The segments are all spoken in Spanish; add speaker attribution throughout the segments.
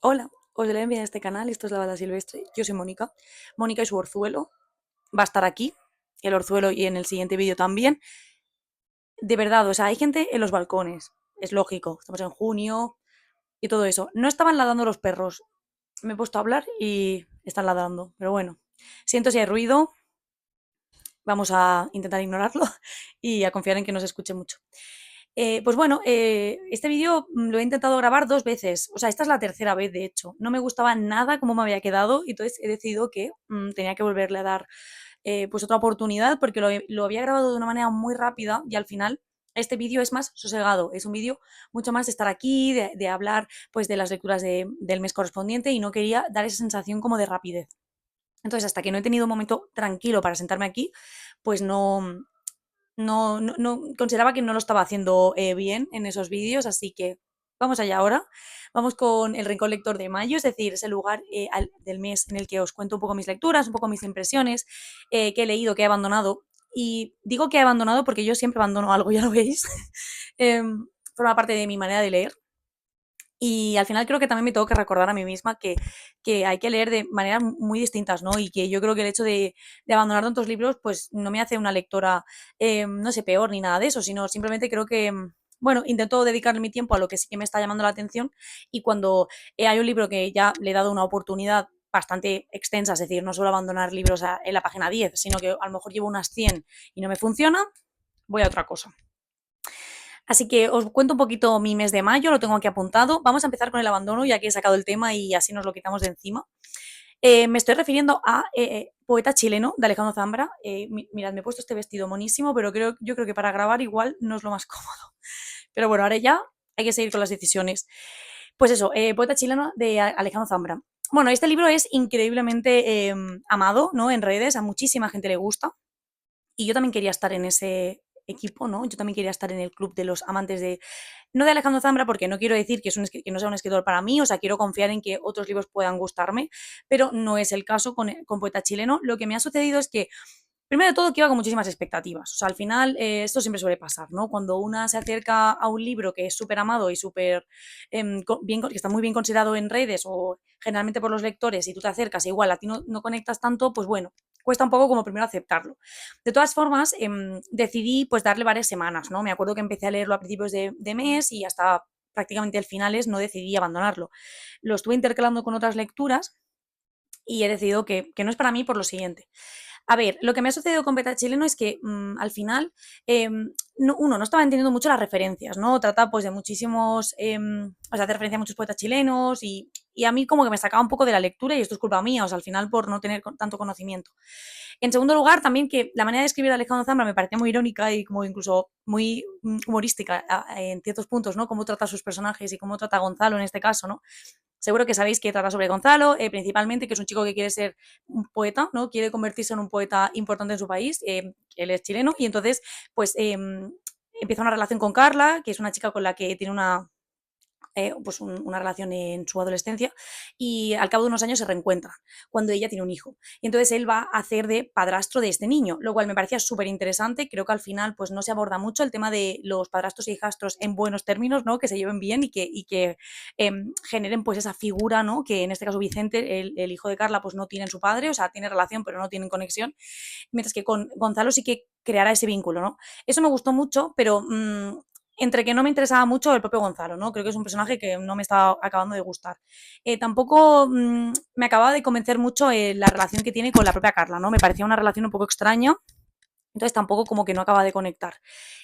Speaker 1: Hola, os doy la bienvenida a este canal, esto es La Bada Silvestre, yo soy Mónica. Mónica y su orzuelo va a estar aquí, el orzuelo y en el siguiente vídeo también. De verdad, o sea, hay gente en los balcones, es lógico, estamos en junio y todo eso. No estaban ladrando los perros, me he puesto a hablar y están ladrando, pero bueno, siento si hay ruido, vamos a intentar ignorarlo y a confiar en que no se escuche mucho. Pues bueno, este vídeo lo he intentado grabar 2 veces, o sea, esta es la tercera vez, de hecho. No me gustaba nada cómo me había quedado y entonces he decidido que tenía que volverle a dar pues otra oportunidad porque lo había grabado de una manera muy rápida y al final este vídeo es más sosegado, es un vídeo mucho más de estar aquí, de hablar pues de las lecturas del mes correspondiente y no quería dar esa sensación como de rapidez. Entonces, hasta que no he tenido un momento tranquilo para sentarme aquí, pues no consideraba que no lo estaba haciendo bien en esos vídeos, así que vamos allá ahora. Vamos con el Rincón Lector de mayo, es decir, es el lugar del mes en el que os cuento un poco mis lecturas, un poco mis impresiones, que he leído, que he abandonado. Y digo que he abandonado porque yo siempre abandono algo, ya lo veis. Forma parte de mi manera de leer. Y al final creo que también me tengo que recordar a mí misma que hay que leer de maneras muy distintas, ¿no? Y que yo creo que el hecho de abandonar tantos libros, pues no me hace una lectora, no sé, peor ni nada de eso, sino simplemente creo que, bueno, intento dedicarle mi tiempo a lo que sí que me está llamando la atención y cuando hay un libro que ya le he dado una oportunidad bastante extensa, es decir, no suelo abandonar libros en la página 10, sino que a lo mejor llevo unas 100 y no me funciona, voy a otra cosa. Así que os cuento un poquito mi mes de mayo, lo tengo aquí apuntado. Vamos a empezar con el abandono, ya que he sacado el tema y así nos lo quitamos de encima. Me estoy refiriendo a Poeta chileno de Alejandro Zambra. Mirad, me he puesto este vestido monísimo, pero yo creo que para grabar igual no es lo más cómodo. Pero bueno, ahora ya hay que seguir con las decisiones. Pues eso, Poeta chileno de Alejandro Zambra. Bueno, este libro es increíblemente amado, ¿no? En redes, a muchísima gente le gusta. Y yo también quería estar en ese equipo, ¿no? Yo también quería estar en el club de los amantes de, no de Alejandro Zambra, porque no quiero decir que, que no sea un escritor para mí, o sea, quiero confiar en que otros libros puedan gustarme, pero no es el caso con Poeta Chileno. Lo que me ha sucedido es que, primero de todo, que iba con muchísimas expectativas. O sea, al final, esto siempre suele pasar, ¿no? Cuando una se acerca a un libro que es súper amado y súper que está muy bien considerado en redes o generalmente por los lectores y tú te acercas e igual a ti no conectas tanto, pues bueno, cuesta un poco como primero aceptarlo. De todas formas, decidí pues darle varias semanas, ¿no? Me acuerdo que empecé a leerlo a principios de mes y hasta prácticamente al finales no decidí abandonarlo. Lo estuve intercalando con otras lecturas y he decidido que no es para mí por lo siguiente. A ver, lo que me ha sucedido con Beta Chileno es que al final, no estaba entendiendo mucho las referencias, ¿no? Trata pues de muchísimos, o sea, hace referencia a muchos poetas chilenos y a mí como que me sacaba un poco de la lectura y esto es culpa mía, o sea, al final por no tener tanto conocimiento. En segundo lugar, también que la manera de escribir de Alejandro Zambra me parecía muy irónica y como incluso muy humorística en ciertos puntos, ¿no? Cómo trata a sus personajes y cómo trata a Gonzalo en este caso, ¿no? Seguro que sabéis que trata sobre Gonzalo, principalmente, que es un chico que quiere ser un poeta, ¿no? Quiere convertirse en un poeta importante en su país, él es chileno, y entonces, pues, empieza una relación con Carla, que es una chica con la que tiene pues una relación en su adolescencia y al cabo de unos años se reencuentran cuando ella tiene un hijo. Y entonces él va a hacer de padrastro de este niño, lo cual me parecía súper interesante. Creo que al final pues no se aborda mucho el tema de los padrastros e hijastros en buenos términos, ¿no? Que se lleven bien y que generen pues esa figura, ¿no? Que en este caso Vicente, el hijo de Carla, pues no tiene su padre, o sea, tiene relación pero no tienen conexión, mientras que con Gonzalo sí que creará ese vínculo, ¿no? Eso me gustó mucho, pero entre que no me interesaba mucho el propio Gonzalo, ¿no? Creo que es un personaje que no me estaba acabando de gustar. Tampoco me acababa de convencer mucho la relación que tiene con la propia Carla, ¿no? Me parecía una relación un poco extraña, entonces tampoco como que no acaba de conectar.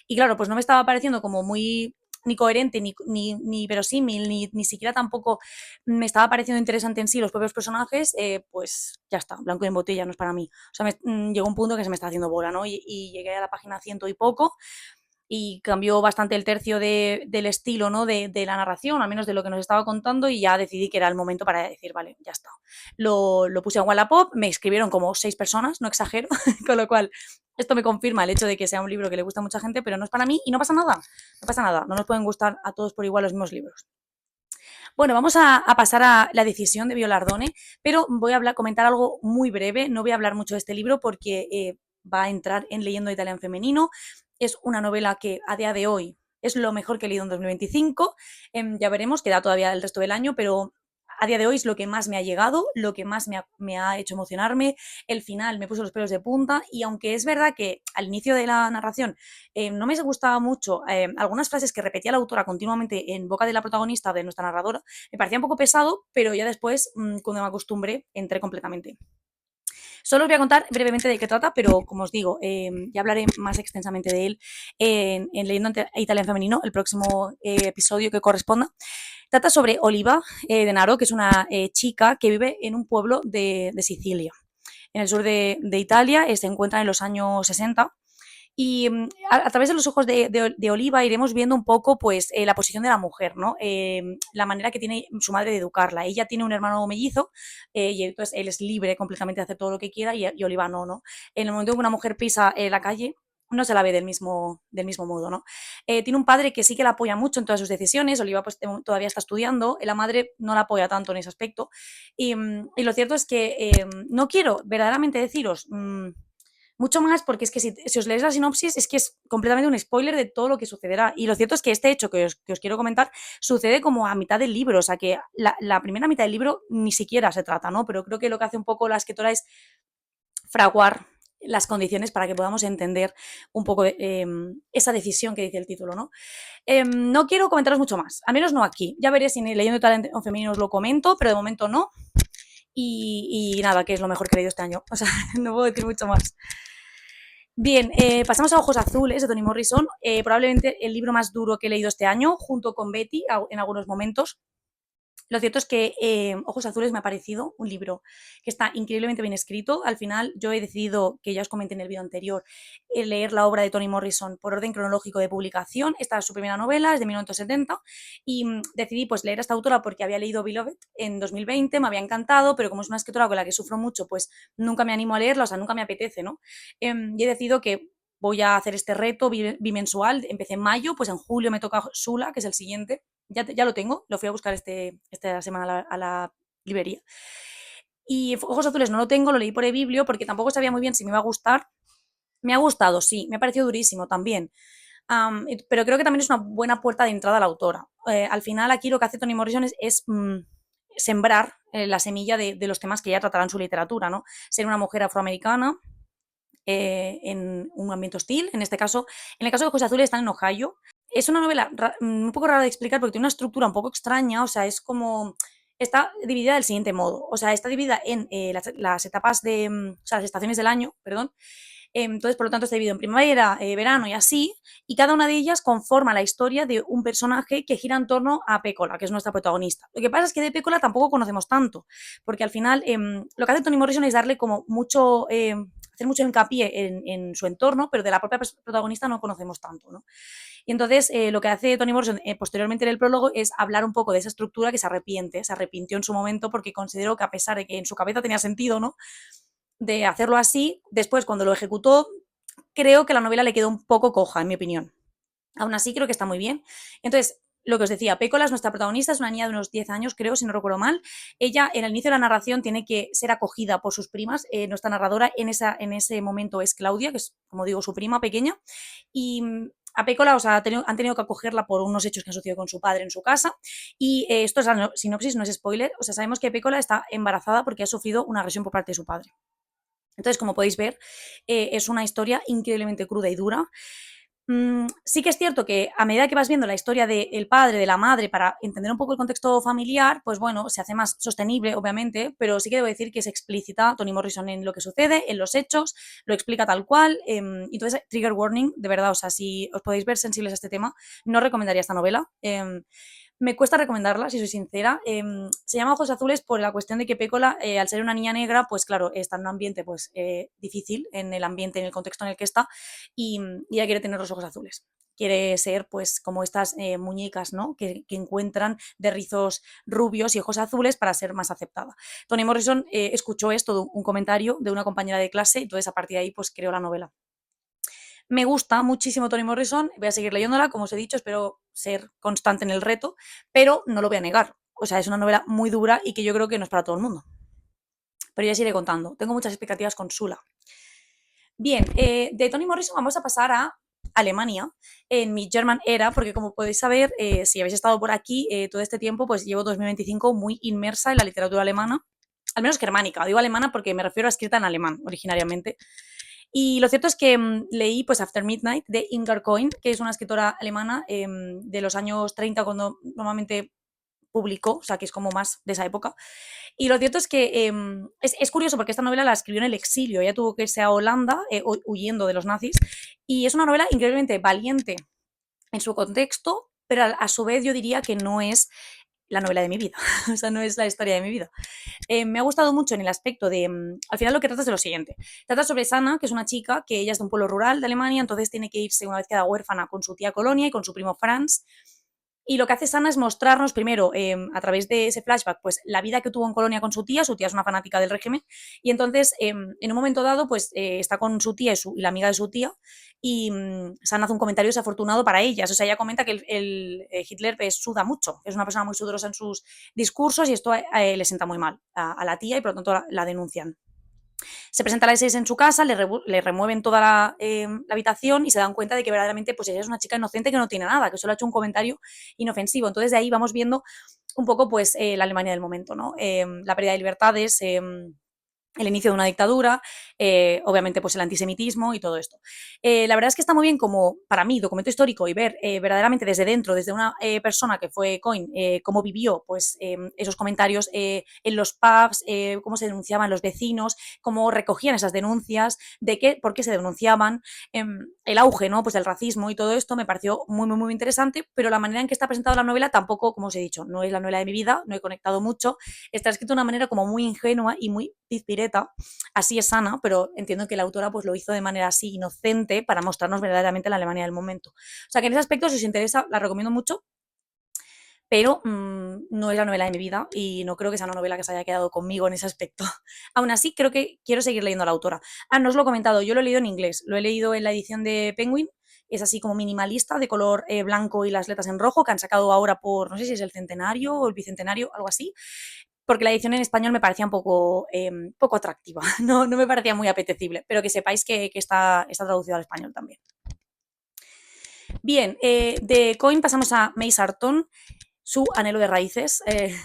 Speaker 1: Y claro, pues no me estaba pareciendo como muy ni coherente, ni verosímil, ni siquiera tampoco me estaba pareciendo interesante en sí los propios personajes, pues ya está, blanco y en botella, no es para mí. O sea, llegó un punto que se me está haciendo bola, ¿no? Y llegué a la página ciento y poco y cambió bastante el tercio del estilo, ¿no? De la narración, al menos de lo que nos estaba contando, y ya decidí que era el momento para decir, vale, ya está. Lo puse en Wallapop, me escribieron como 6 personas, no exagero, con lo cual esto me confirma el hecho de que sea un libro que le gusta a mucha gente, pero no es para mí y no pasa nada, no pasa nada, no nos pueden gustar a todos por igual los mismos libros. Bueno, vamos a pasar a la decisión de Violardone, pero voy a comentar algo muy breve, no voy a hablar mucho de este libro porque va a entrar en Leyendo Italiano Femenino, es una novela que a día de hoy es lo mejor que he leído en 2025, ya veremos, queda todavía el resto del año, pero a día de hoy es lo que más me ha llegado, lo que más me ha hecho emocionarme. El final me puso los pelos de punta y aunque es verdad que al inicio de la narración no me gustaba mucho algunas frases que repetía la autora continuamente en boca de la protagonista, de nuestra narradora, me parecía un poco pesado, pero ya después, cuando me acostumbré, entré completamente. Solo os voy a contar brevemente de qué trata, pero como os digo, ya hablaré más extensamente de él en Leyendo Italia en Femenino, el próximo episodio que corresponda. Trata sobre Oliva Denaro, que es una chica que vive en un pueblo de Sicilia, en el sur de Italia, se encuentra en los años 60 y a través de los ojos de Oliva iremos viendo un poco pues la posición de la mujer, ¿no? La manera que tiene su madre de educarla. Ella tiene un hermano mellizo y entonces él es libre completamente de hacer todo lo que quiera y Oliva no, ¿no? En el momento en que una mujer pisa la calle, no se la ve del mismo modo, ¿no? Tiene un padre que sí que la apoya mucho en todas sus decisiones, Oliva pues todavía está estudiando, la madre no la apoya tanto en ese aspecto y lo cierto es que no quiero verdaderamente deciros mucho más porque es que si os leéis la sinopsis es que es completamente un spoiler de todo lo que sucederá. Y lo cierto es que este hecho que os quiero comentar sucede como a mitad del libro, o sea que la primera mitad del libro ni siquiera se trata, ¿no? Pero creo que lo que hace un poco la escritora es fraguar las condiciones para que podamos entender un poco esa decisión que dice el título, ¿no? No quiero comentaros mucho más, al menos no aquí. Ya veré si Leyendo Talento Femenino os lo comento, pero de momento no. Y nada, que es lo mejor que he leído este año. O sea, no puedo decir mucho más. Bien, pasamos a Ojos Azules de Toni Morrison, probablemente el libro más duro que he leído este año, junto con Betty en algunos momentos. Lo cierto es que Ojos Azules me ha parecido un libro que está increíblemente bien escrito. Al final yo he decidido, que ya os comenté en el vídeo anterior, leer la obra de Toni Morrison por orden cronológico de publicación. Esta es su primera novela, es de 1970, y decidí pues leer a esta autora porque había leído Beloved en 2020, me había encantado, pero como es una escritora con la que sufro mucho, pues nunca me animo a leerla, o sea, nunca me apetece, ¿no? Y he decidido que voy a hacer este reto bimensual, empecé en mayo, pues en julio me toca Sula, que es el siguiente, ya lo tengo, lo fui a buscar esta semana a la librería. Y Ojos Azules no lo tengo, lo leí por eBiblio porque tampoco sabía muy bien si me iba a gustar. Me ha gustado, sí, me ha parecido durísimo también. Pero creo que también es una buena puerta de entrada a la autora. Al final aquí lo que hace Toni Morrison es sembrar la semilla de los temas que ella tratará en su literatura, ¿no? Ser una mujer afroamericana, en un ambiente hostil, en este caso, en el caso de Ojos Azules están en Ohio. Es una novela un poco rara de explicar porque tiene una estructura un poco extraña, o sea, es como, está dividida del siguiente modo, o sea, está dividida en las etapas o sea, las estaciones del año, perdón. Entonces, por lo tanto, está dividido en primavera, verano y así, y cada una de ellas conforma la historia de un personaje que gira en torno a Pécola, que es nuestra protagonista. Lo que pasa es que de Pécola tampoco conocemos tanto, porque al final lo que hace Toni Morrison es darle como mucho, hacer mucho hincapié en su entorno, pero de la propia protagonista no conocemos tanto, ¿no? Y entonces lo que hace Toni Morrison posteriormente en el prólogo es hablar un poco de esa estructura que se arrepintió en su momento porque consideró que a pesar de que en su cabeza tenía sentido, ¿no? De hacerlo así, después cuando lo ejecutó, creo que la novela le quedó un poco coja, en mi opinión. Aún así, creo que está muy bien. Entonces, lo que os decía, Pécola es nuestra protagonista, es una niña de unos 10 años, creo, si no recuerdo mal. Ella, en el inicio de la narración, tiene que ser acogida por sus primas. Nuestra narradora en ese momento es Claudia, que es, como digo, su prima pequeña. Y a Pécola, o sea, han tenido que acogerla por unos hechos que han sucedido con su padre en su casa. Y esto es la sinopsis, no es spoiler. O sea, sabemos que Pécola está embarazada porque ha sufrido una agresión por parte de su padre. Entonces, como podéis ver, es una historia increíblemente cruda y dura. Sí que es cierto que a medida que vas viendo la historia del padre, de la madre, para entender un poco el contexto familiar, pues bueno, se hace más sostenible, obviamente, pero sí que debo decir que es explícita Toni Morrison en lo que sucede, en los hechos, lo explica tal cual. Entonces, trigger warning, de verdad, o sea, si os podéis ver sensibles a este tema, no recomendaría esta novela. Me cuesta recomendarla, si soy sincera. Se llama Ojos Azules por la cuestión de que Pécola, al ser una niña negra, pues claro, está en un ambiente pues difícil, en el ambiente, en el contexto en el que está, y ella quiere tener los ojos azules. Quiere ser pues como estas muñecas, ¿no? Que encuentran de rizos rubios y ojos azules para ser más aceptada. Toni Morrison escuchó esto, un comentario de una compañera de clase, y entonces a partir de ahí pues creó la novela. Me gusta muchísimo Toni Morrison, voy a seguir leyéndola, como os he dicho, espero ser constante en el reto, pero no lo voy a negar. O sea, es una novela muy dura y que yo creo que no es para todo el mundo. Pero ya os iré contando. Tengo muchas expectativas con Sula. Bien, de Toni Morrison vamos a pasar a Alemania en mi German era, porque como podéis saber, si habéis estado por aquí todo este tiempo, pues llevo 2025 muy inmersa en la literatura alemana, al menos germánica. Digo alemana porque me refiero a escrita en alemán originariamente. Y lo cierto es que leí pues After Midnight de Ingar Coin, que es una escritora alemana de los años 30, cuando normalmente publicó, o sea, que es como más de esa época. Y lo cierto es que es curioso porque esta novela la escribió en el exilio, ella tuvo que irse a Holanda huyendo de los nazis, y es una novela increíblemente valiente en su contexto, pero a su vez yo diría que no es la novela de mi vida, o sea, no es la historia de mi vida. Me ha gustado mucho en el aspecto de, al final lo que trata es de lo siguiente, trata sobre Sana, que es una chica que ella es de un pueblo rural de Alemania, entonces tiene que irse una vez queda huérfana con su tía Colonia y con su primo Franz, y lo que hace Sana es mostrarnos primero, a través de ese flashback, pues la vida que tuvo en Colonia con su tía es una fanática del régimen, y entonces en un momento dado pues está con su tía y la amiga de su tía, y Sana hace un comentario desafortunado para ellas, o sea, ella comenta que Hitler suda mucho, es una persona muy sudorosa en sus discursos y esto le sienta muy mal a la tía y por lo tanto la denuncian. Se presenta a las 6 en su casa, le remueven toda la habitación y se dan cuenta de que verdaderamente pues ella es una chica inocente que no tiene nada, que solo ha hecho un comentario inofensivo. Entonces de ahí vamos viendo un poco pues la Alemania del momento, ¿no? La pérdida de libertades, el inicio de una dictadura, obviamente pues el antisemitismo y todo esto. La verdad es que está muy bien como, para mí, documento histórico y ver verdaderamente desde dentro, desde una persona que fue Coin, cómo vivió pues esos comentarios en los pubs, cómo se denunciaban los vecinos, cómo recogían esas denuncias, por qué se denunciaban, el auge, ¿no? Pues del racismo y todo esto me pareció muy, muy, muy interesante, pero la manera en que está presentada la novela tampoco, como os he dicho, no es la novela de mi vida, no he conectado mucho, está escrito de una manera como muy ingenua y muy pizpireta, así es Sana, pero entiendo que la autora pues lo hizo de manera así inocente para mostrarnos verdaderamente la Alemania del momento. O sea que en ese aspecto, si os interesa, la recomiendo mucho, pero no es la novela de mi vida y no creo que sea una novela que se haya quedado conmigo en ese aspecto. Aún así, creo que quiero seguir leyendo a la autora. No os lo he comentado, yo lo he leído en inglés, lo he leído en la edición de Penguin, es así como minimalista, de color blanco y las letras en rojo, que han sacado ahora por, no sé si es el centenario o el bicentenario, algo así, porque la edición en español me parecía un poco atractiva, no me parecía muy apetecible, pero que sepáis que está traducido al español también. Bien, de Coin pasamos a May Sarton, su Anhelo de raíces,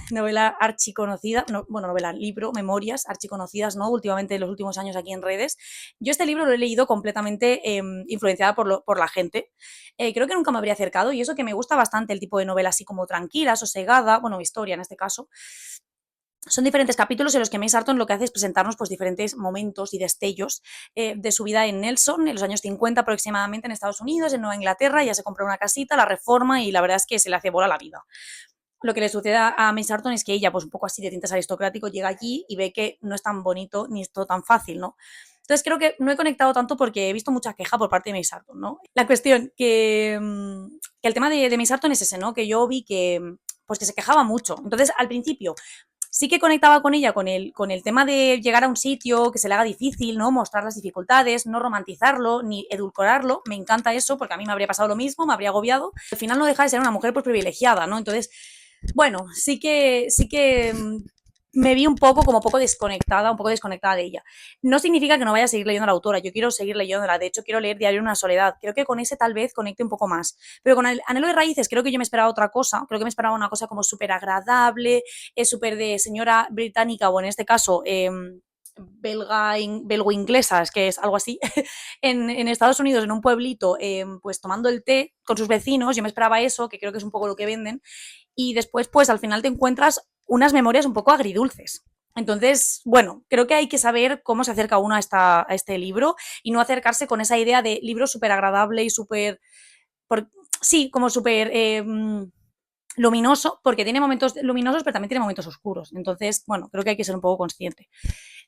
Speaker 1: novela archiconocida, novela, libro, memorias archiconocidas, ¿no? Últimamente, en los últimos años aquí en redes. Yo este libro lo he leído completamente influenciada por la gente. Creo que nunca me habría acercado y eso que me gusta bastante el tipo de novela así como tranquila, sosegada, bueno, historia en este caso. Son diferentes capítulos en los que May Sarton lo que hace es presentarnos pues, diferentes momentos y destellos de su vida en Nelson, en los años 50 aproximadamente en Estados Unidos, en Nueva Inglaterra, ya se compró una casita, la reforma y la verdad es que se le hace bola la vida. Lo que le sucede a May Sarton es que ella, pues un poco así de tintes aristocráticos, llega allí y ve que no es tan bonito ni es todo tan fácil, ¿no? Entonces creo que no he conectado tanto porque he visto mucha queja por parte de May Sarton, ¿no? La cuestión que el tema de May Sarton es ese, ¿no? Que yo vi pues que se quejaba mucho. Entonces, al principio, sí que conectaba con ella con el tema de llegar a un sitio que se le haga difícil, ¿no? Mostrar las dificultades, no romantizarlo, ni edulcorarlo. Me encanta eso, porque a mí me habría pasado lo mismo, me habría agobiado. Al final no deja de ser una mujer pues privilegiada, ¿no? Entonces, bueno, sí que me vi un poco desconectada de ella. No significa que no vaya a seguir leyendo a la autora, yo quiero seguir leyéndola, de hecho quiero leer Diario de una soledad, creo que con ese tal vez conecte un poco más, pero con el Anhelo de raíces creo que yo me esperaba otra cosa, creo que me esperaba una cosa como súper agradable, súper de señora británica, o en este caso belgo-inglesas, que es algo así, en Estados Unidos, en un pueblito, pues tomando el té con sus vecinos, yo me esperaba eso, que creo que es un poco lo que venden, y después pues al final te encuentras unas memorias un poco agridulces. Entonces, bueno, creo que hay que saber cómo se acerca uno a este libro y no acercarse con esa idea de libro súper agradable y súper, sí, como súper luminoso, porque tiene momentos luminosos, pero también tiene momentos oscuros. Entonces, bueno, creo que hay que ser un poco consciente.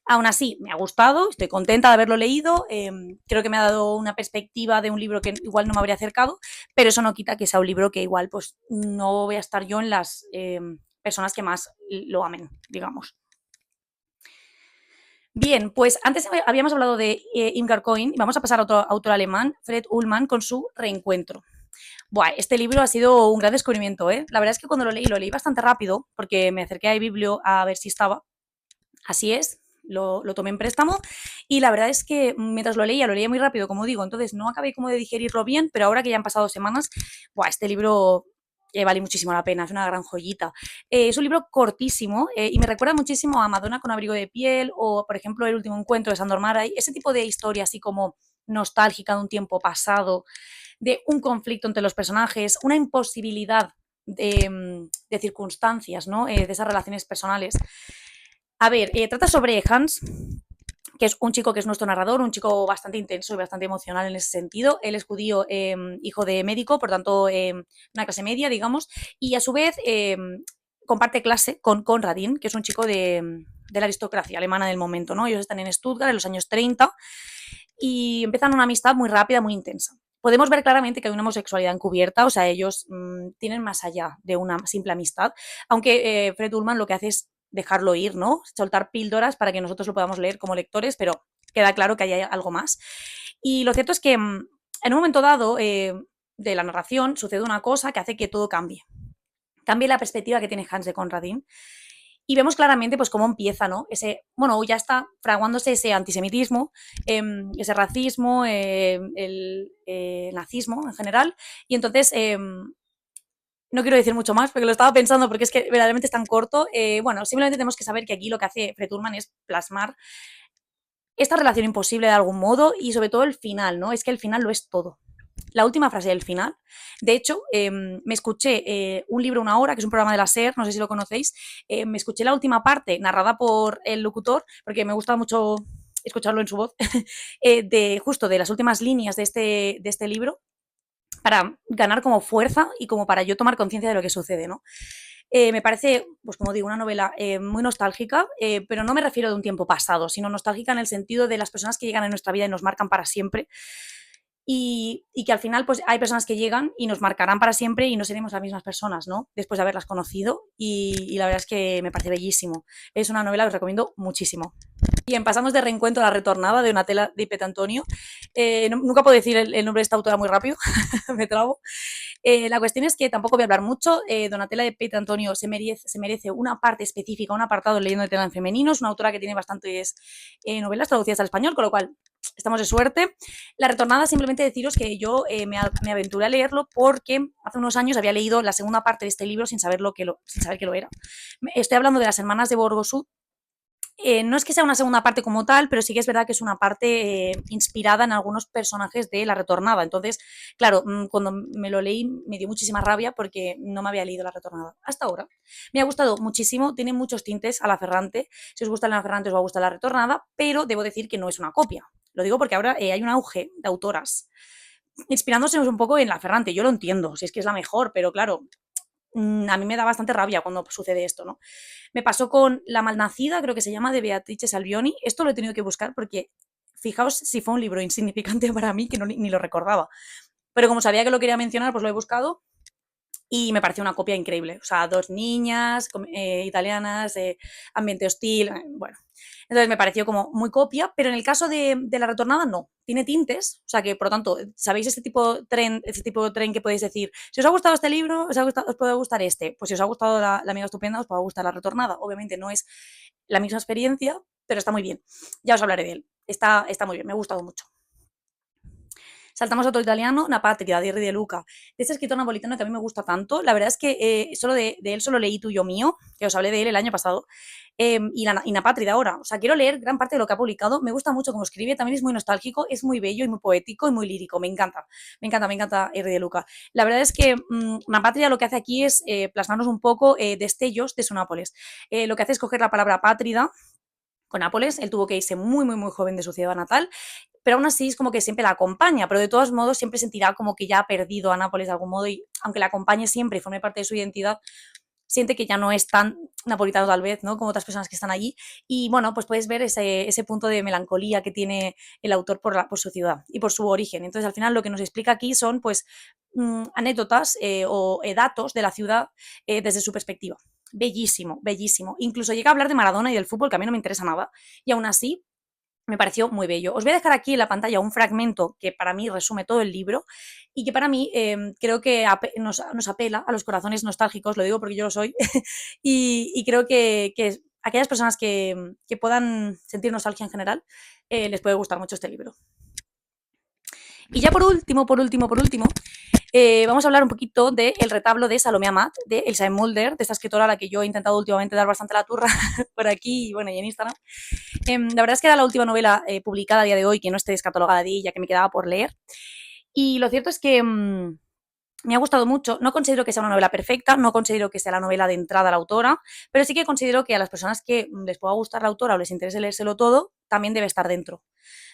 Speaker 1: Aún así, me ha gustado, estoy contenta de haberlo leído, creo que me ha dado una perspectiva de un libro que igual no me habría acercado, pero eso no quita que sea un libro que igual pues no voy a estar yo en las personas que más lo amen, digamos. Bien, pues antes habíamos hablado de Imgar Coin y vamos a pasar a otro autor alemán, Fred Ullmann, con su Reencuentro. Buah, este libro ha sido un gran descubrimiento, ¿eh? La verdad es que cuando lo leí bastante rápido porque me acerqué a iBiblio a ver si estaba. Así es, lo tomé en préstamo Y la verdad es que mientras lo leía muy rápido, como digo, entonces no acabé como de digerirlo bien, pero ahora que ya han pasado semanas, ¡buah! Este libro vale muchísimo la pena, es una gran joyita. Es un libro cortísimo y me recuerda muchísimo a Madonna con abrigo de piel o, por ejemplo, El último encuentro de Sandor Maray, ese tipo de historia así como nostálgica de un tiempo pasado, de un conflicto entre los personajes, una imposibilidad de circunstancias, ¿no? De esas relaciones personales. A ver, trata sobre Hans, que es un chico que es nuestro narrador, un chico bastante intenso y bastante emocional en ese sentido. Él es judío, hijo de médico, por tanto, una clase media, digamos, y a su vez comparte clase con Conradin, que es un chico de la aristocracia alemana del momento, ¿no? Ellos están en Stuttgart en los años 30 y empiezan una amistad muy rápida, muy intensa. Podemos ver claramente que hay una homosexualidad encubierta, o sea, ellos tienen más allá de una simple amistad, aunque Fred Ullman lo que hace es dejarlo ir, ¿no? Soltar píldoras para que nosotros lo podamos leer como lectores, pero queda claro que hay algo más. Y lo cierto es que en un momento dado de la narración sucede una cosa que hace que todo cambie. Cambie la perspectiva que tiene Hans de Conradin y vemos claramente pues cómo empieza, ¿no? Ese, bueno, ya está fraguándose ese antisemitismo, ese racismo, el nazismo en general. Y entonces, no quiero decir mucho más porque lo estaba pensando porque es que verdaderamente es tan corto. Bueno, simplemente tenemos que saber que aquí lo que hace Fred Ullman es plasmar esta relación imposible de algún modo y sobre todo el final, ¿no? Es que el final lo es todo. La última frase del final. De hecho, me escuché un libro una hora, que es un programa de la SER, no sé si lo conocéis. Me escuché la última parte narrada por el locutor, porque me gusta mucho escucharlo en su voz, de justo de las últimas líneas de este libro, para ganar como fuerza y como para yo tomar conciencia de lo que sucede, ¿no? Me parece, pues como digo, una novela muy nostálgica, pero no me refiero de un tiempo pasado, sino nostálgica en el sentido de las personas que llegan a nuestra vida y nos marcan para siempre. Y que al final pues hay personas que llegan y nos marcarán para siempre y no seremos las mismas personas, ¿no? Después de haberlas conocido y la verdad es que me parece bellísimo. Es una novela que os recomiendo muchísimo. Bien, pasamos de Reencuentro a La Retornada de Donatella Di Pettantonio. Nunca puedo decir el nombre de esta autora muy rápido, me trabo. La cuestión es que tampoco voy a hablar mucho. Donatella de Pettantonio se merece una parte específica, un apartado leyendo de tema en femenino. Es una autora que tiene bastantes novelas traducidas al español, con lo cual estamos de suerte. La Retornada, simplemente deciros que yo me aventuré a leerlo porque hace unos años había leído la segunda parte de este libro sin saber que lo era. Estoy hablando de Las Hermanas de Borgosud. No es que sea una segunda parte como tal, pero sí que es verdad que es una parte inspirada en algunos personajes de La Retornada. Entonces, claro, cuando me lo leí me dio muchísima rabia porque no me había leído La Retornada hasta ahora. Me ha gustado muchísimo, tiene muchos tintes a La Ferrante. Si os gusta La Ferrante os va a gustar La Retornada, pero debo decir que no es una copia. Lo digo porque ahora hay un auge de autoras inspirándosenos un poco en La Ferrante. Yo lo entiendo, si es que es la mejor, pero claro, a mí me da bastante rabia cuando sucede esto, ¿no? Me pasó con La Malnacida, creo que se llama, de Beatrice Salvioni. Esto lo he tenido que buscar porque fijaos si fue un libro insignificante para mí que no, ni lo recordaba. Pero como sabía que lo quería mencionar, pues lo he buscado y me pareció una copia increíble. O sea, dos niñas italianas, ambiente hostil, bueno. Entonces me pareció como muy copia, pero en el caso de La Retornada no. Tiene tintes, o sea que por lo tanto, ¿sabéis ese tipo de tren que podéis decir? Si os ha gustado este libro, os puede gustar este. Pues si os ha gustado la Amiga Estupenda, os puede gustar La Retornada. Obviamente no es la misma experiencia, pero está muy bien. Ya os hablaré de él. Está muy bien, me ha gustado mucho. Saltamos a otro italiano, Una Patria, de Henry De Luca. De este escritor napolitano que a mí me gusta tanto. La verdad es que solo de él solo leí Tuyo Mío, que os hablé de él el año pasado, y Una Patria de ahora. O sea, quiero leer gran parte de lo que ha publicado. Me gusta mucho cómo escribe, también es muy nostálgico, es muy bello y muy poético y muy lírico. Me encanta, me encanta Henry De Luca. La verdad es que Una Patria lo que hace aquí es plasmarnos un poco destellos de su Nápoles. Lo que hace es coger la palabra pátrida con Nápoles, él tuvo que irse muy, muy, muy joven de su ciudad natal, pero aún así es como que siempre la acompaña, pero de todos modos siempre sentirá como que ya ha perdido a Nápoles de algún modo y aunque la acompañe siempre y forme parte de su identidad, siente que ya no es tan napolitano tal vez, ¿no? Como otras personas que están allí. Y bueno, pues puedes ver ese punto de melancolía que tiene el autor por su ciudad y por su origen. Entonces al final lo que nos explica aquí son pues anécdotas o datos de la ciudad desde su perspectiva. Bellísimo, bellísimo. Incluso llega a hablar de Maradona y del fútbol, que a mí no me interesa nada. Y aún así, me pareció muy bello. Os voy a dejar aquí en la pantalla un fragmento que para mí resume todo el libro y que para mí creo que nos apela a los corazones nostálgicos, lo digo porque yo lo soy, y creo que aquellas personas que puedan sentir nostalgia en general, les puede gustar mucho este libro. Y ya por último, vamos a hablar un poquito del retablo de Salomé Amat, de Elsa Mulder, de esta escritora a la que yo he intentado últimamente dar bastante la turra por aquí y, bueno, y en Instagram. La verdad es que era la última novela publicada a día de hoy que no esté descatalogada de ella, que me quedaba por leer. Y lo cierto es que me ha gustado mucho. No considero que sea una novela perfecta, no considero que sea la novela de entrada a la autora, pero sí que considero que a las personas que les pueda gustar la autora o les interese leérselo todo, también debe estar dentro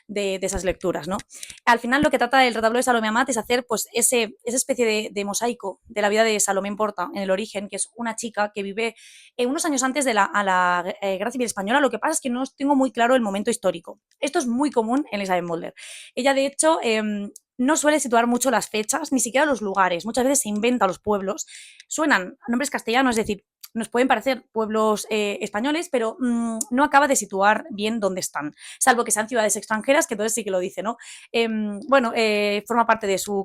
Speaker 1: de esas lecturas, ¿no? Al final lo que trata el retablo de Salomé Amat es hacer pues esa especie de mosaico de la vida de Salomé Porta en el origen, que es una chica que vive unos años antes de la Guerra Civil Española. Lo que pasa es que no tengo muy claro el momento histórico. Esto es muy común en Elizabeth Mulder. Ella, de hecho, no suele situar mucho las fechas, ni siquiera los lugares. Muchas veces se inventa los pueblos. Suenan nombres castellanos, es decir, nos pueden parecer pueblos españoles, pero no acaba de situar bien dónde están, salvo que sean ciudades extranjeras, que entonces sí que lo dice, ¿no? Bueno, forma parte de su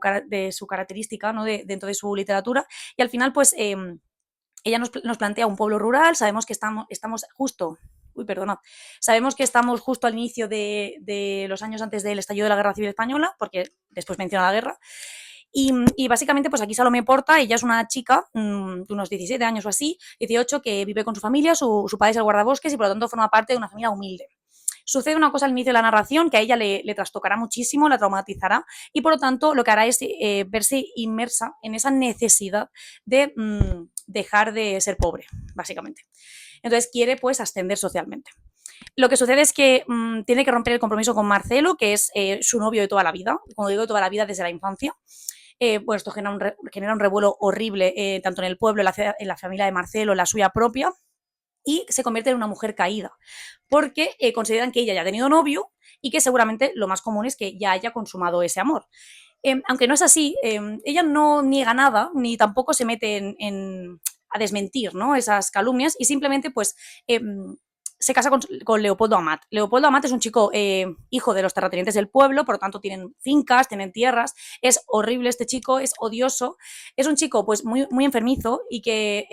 Speaker 1: característica, ¿no? Dentro de su literatura, y al final, pues, ella nos plantea un pueblo rural, sabemos que estamos justo... Uy, perdona. Sabemos que estamos justo al inicio de los años antes del estallido de la Guerra Civil Española, porque después menciona la guerra. Y básicamente, pues aquí Salomé Porta, ella es una chica de unos 17 años o así, 18, que vive con su familia, su padre es el guardabosques y por lo tanto forma parte de una familia humilde. Sucede una cosa al inicio de la narración que a ella le trastocará muchísimo, la traumatizará y por lo tanto lo que hará es verse inmersa en esa necesidad de dejar de ser pobre, básicamente. Entonces quiere pues ascender socialmente. Lo que sucede es que tiene que romper el compromiso con Marcelo, que es su novio de toda la vida, como digo, de toda la vida desde la infancia. Bueno, esto genera un revuelo horrible, tanto en el pueblo, en la familia de Marcelo, en la suya propia, y se convierte en una mujer caída, porque consideran que ella ya ha tenido novio y que seguramente lo más común es que ya haya consumado ese amor. Aunque no es así, ella no niega nada, ni tampoco se mete a desmentir, ¿no?, esas calumnias, y simplemente pues se casa con Leopoldo Amat. Leopoldo Amat es un chico hijo de los terratenientes del pueblo, por lo tanto tienen fincas, tienen tierras. Es horrible este chico, es odioso. Es un chico pues muy, muy enfermizo y que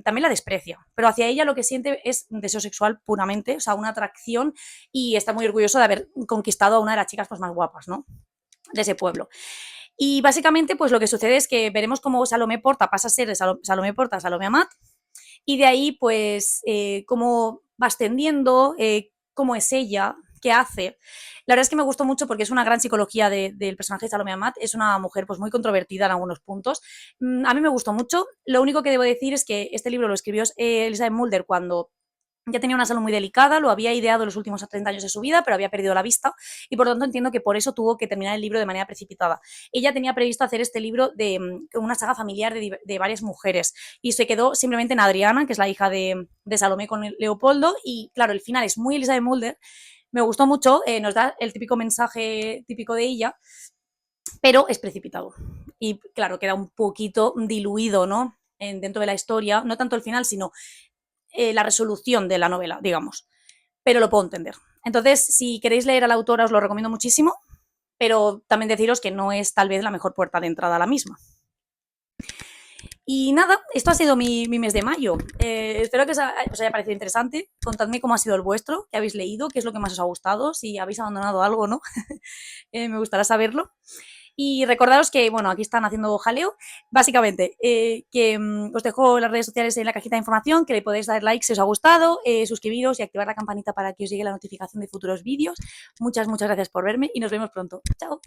Speaker 1: también la desprecia, pero hacia ella lo que siente es deseo sexual puramente, o sea, una atracción, y está muy orgulloso de haber conquistado a una de las chicas pues más guapas, ¿no?, de ese pueblo. Y básicamente pues lo que sucede es que veremos cómo Salomé Porta pasa a ser de Salomé Porta a Salomé Amat, y de ahí pues cómo va ascendiendo, cómo es ella, qué hace. La verdad es que me gustó mucho porque es una gran psicología del personaje de Salomé Amat. Es una mujer pues muy controvertida en algunos puntos. A mí me gustó mucho. Lo único que debo decir es que este libro lo escribió Elizabeth Mulder cuando ya tenía una salud muy delicada, lo había ideado en los últimos 30 años de su vida, pero había perdido la vista y por lo tanto entiendo que por eso tuvo que terminar el libro de manera precipitada. Ella tenía previsto hacer este libro de una saga familiar de varias mujeres y se quedó simplemente en Adriana, que es la hija de Salomé con Leopoldo, y claro, el final es muy Elizabeth Mulder. Me gustó mucho, nos da el típico mensaje típico de ella, pero es precipitado. Y claro, queda un poquito diluido, ¿no?, dentro de la historia, no tanto el final, sino la resolución de la novela, digamos. Pero lo puedo entender. Entonces, si queréis leer a la autora, os lo recomiendo muchísimo, pero también deciros que no es tal vez la mejor puerta de entrada a la misma. Y nada, esto ha sido mi mes de mayo. Espero que os haya parecido interesante. Contadme cómo ha sido el vuestro, qué habéis leído, qué es lo que más os ha gustado, si habéis abandonado algo, ¿no? Me gustará saberlo. Y recordaros que, bueno, aquí están haciendo jaleo, básicamente, que os dejo las redes sociales en la cajita de información, que le podéis dar like si os ha gustado, suscribiros y activar la campanita para que os llegue la notificación de futuros vídeos. Muchas, muchas gracias por verme y nos vemos pronto. Chao.